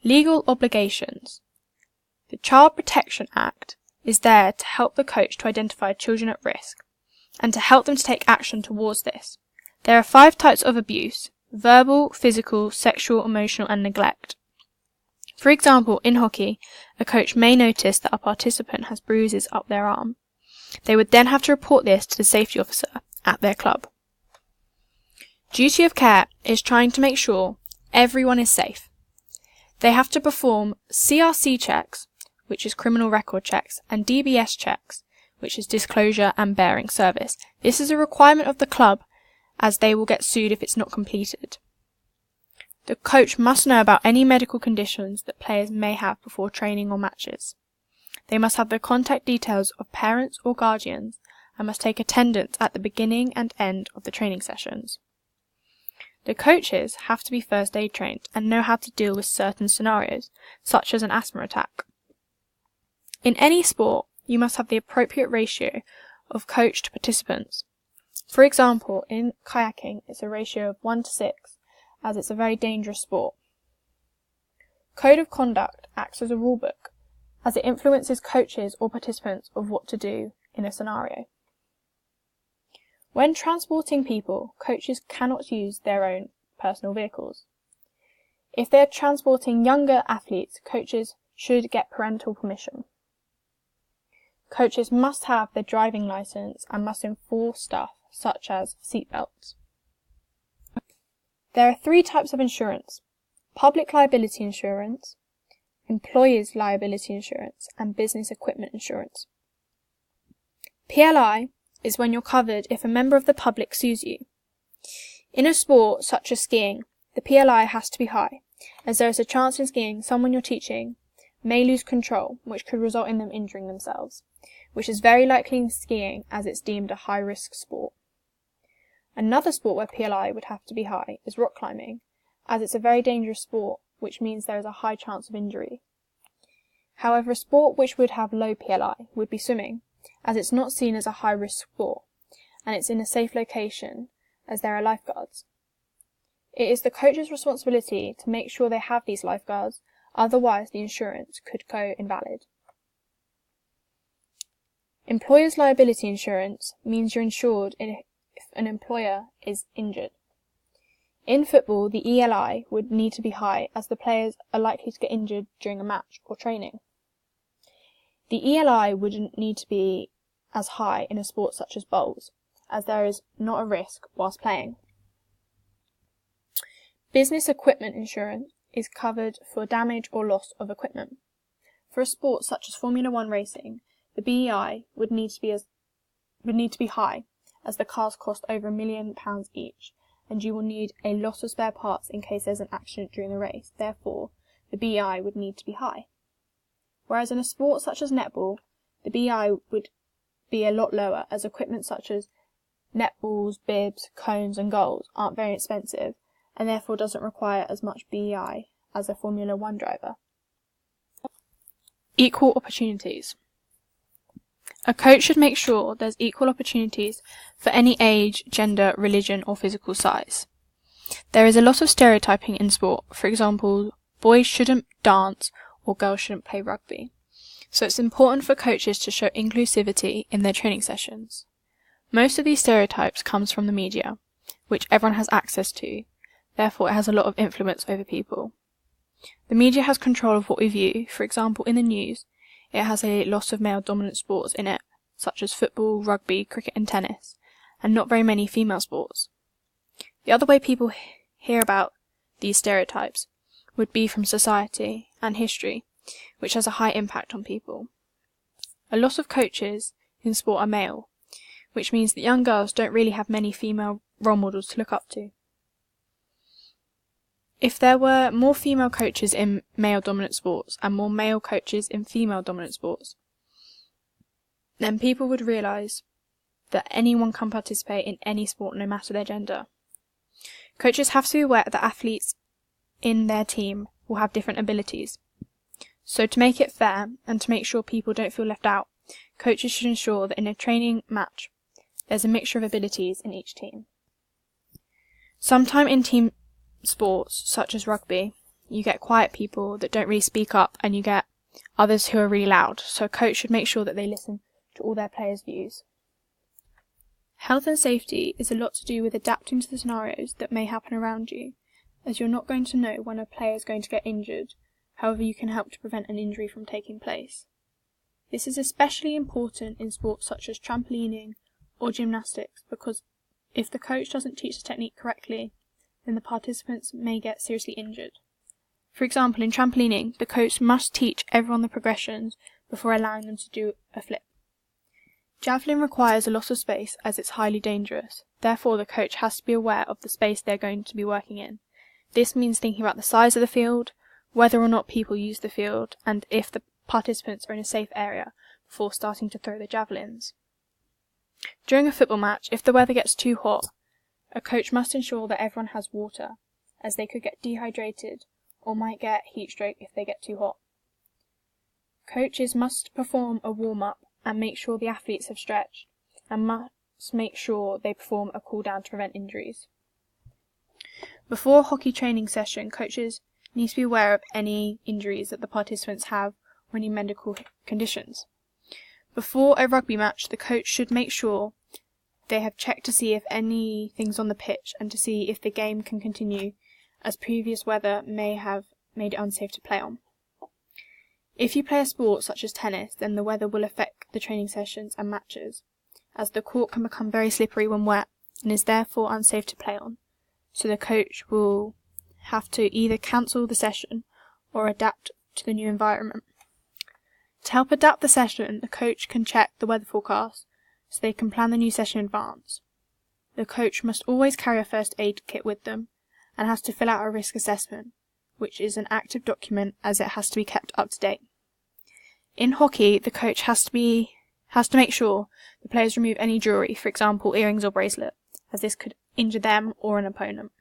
Legal obligations. The Child Protection Act is there to help the coach to identify children at risk and to help them to take action towards this. There are 5 types of abuse: verbal, physical, sexual, emotional, and neglect. For example, in hockey, a coach may notice that a participant has bruises up their arm. They would then have to report this to the safety officer at their club. Duty of care is trying to make sure everyone is safe. They have to perform CRC checks, which is criminal record checks, and DBS checks, which is disclosure and bearing service. This is a requirement of the club, as they will get sued if it's not completed. The coach must know about any medical conditions that players may have before training or matches. They must have the contact details of parents or guardians and must take attendance at the beginning and end of the training sessions. The coaches have to be first aid trained and know how to deal with certain scenarios, such as an asthma attack. In any sport, you must have the appropriate ratio of coach to participants. For example, in kayaking, it's a ratio of 1:6, as it's a very dangerous sport. Code of conduct acts as a rulebook, as it influences coaches or participants of what to do in a scenario. When transporting people, coaches cannot use their own personal vehicles. If they are transporting younger athletes, coaches should get parental permission. Coaches must have their driving license and must enforce stuff such as seatbelts. There are 3 types of insurance: public liability insurance, employer's liability insurance, and business equipment insurance. PLI is when you're covered if a member of the public sues you. In a sport such as skiing, the PLI has to be high, as there is a chance in skiing someone you're teaching may lose control, which could result in them injuring themselves, which is very likely in skiing as it's deemed a high-risk sport. Another sport where PLI would have to be high is rock climbing, as it's a very dangerous sport, which means there is a high chance of injury. However, a sport which would have low PLI would be swimming, as it's not seen as a high-risk sport, and it's in a safe location, as there are lifeguards. It is the coach's responsibility to make sure they have these lifeguards, otherwise the insurance could go invalid. Employer's liability insurance means you're insured if an employer is injured. In football, the ELI would need to be high, as the players are likely to get injured during a match or training. The ELI wouldn't need to be as high in a sport such as bowls, as there is not a risk whilst playing. Business equipment insurance is covered for damage or loss of equipment. For a sport such as Formula 1 racing, the BEI would need to be high, as the cars cost over £1 million each, and you will need a lot of spare parts in case there's an accident during the race. Therefore, the BEI would need to be high. Whereas in a sport such as netball, the BEI would be a lot lower, as equipment such as netballs, bibs, cones and goals aren't very expensive, and therefore doesn't require as much BEI as a Formula 1 driver. Equal opportunities. A coach should make sure there's equal opportunities for any age, gender, religion or physical size. There is a lot of stereotyping in sport. For example, boys shouldn't dance or girls shouldn't play rugby. So it's important for coaches to show inclusivity in their training sessions. Most of these stereotypes comes from the media, which everyone has access to. Therefore, it has a lot of influence over people. The media has control of what we view. For example, in the news, it has a lot of male-dominant sports in it, such as football, rugby, cricket and tennis, and not very many female sports. The other way people hear about these stereotypes would be from society and history, which has a high impact on people. A lot of coaches in sport are male, which means that young girls don't really have many female role models to look up to. If there were more female coaches in male-dominant sports and more male coaches in female-dominant sports, then people would realise that anyone can participate in any sport no matter their gender. Coaches have to be aware that athletes in their team will have different abilities. So to make it fair and to make sure people don't feel left out, coaches should ensure that in a training match there's a mixture of abilities in each team. Sometime in team sports, such as rugby, you get quiet people that don't really speak up, and you get others who are really loud, so a coach should make sure that they listen to all their players' views. Health and safety is a lot to do with adapting to the scenarios that may happen around you, as you're not going to know when a player is going to get injured. However, you can help to prevent an injury from taking place. This is especially important in sports such as trampolining or gymnastics, because if the coach doesn't teach the technique correctly, then the participants may get seriously injured. For example, in trampolining, the coach must teach everyone the progressions before allowing them to do a flip. Javelin requires a lot of space as it's highly dangerous, therefore the coach has to be aware of the space they're going to be working in. This means thinking about the size of the field, whether or not people use the field, and if the participants are in a safe area before starting to throw the javelins. During a football match, if the weather gets too hot, a coach must ensure that everyone has water, as they could get dehydrated or might get heat stroke if they get too hot. Coaches must perform a warm-up and make sure the athletes have stretched, and must make sure they perform a cool-down to prevent injuries. Before a hockey training session, coaches need to be aware of any injuries that the participants have or any medical conditions. Before a rugby match, the coach should make sure they have checked to see if anything's on the pitch and to see if the game can continue, as previous weather may have made it unsafe to play on. If you play a sport such as tennis, then the weather will affect the training sessions and matches, as the court can become very slippery when wet and is therefore unsafe to play on, so the coach will have to either cancel the session or adapt to the new environment. To help adapt the session, the coach can check the weather forecast so they can plan the new session in advance. The coach must always carry a first aid kit with them and has to fill out a risk assessment, which is an active document as it has to be kept up to date. In hockey, the coach has to make sure the players remove any jewellery, for example earrings or bracelet, as this could injure them or an opponent.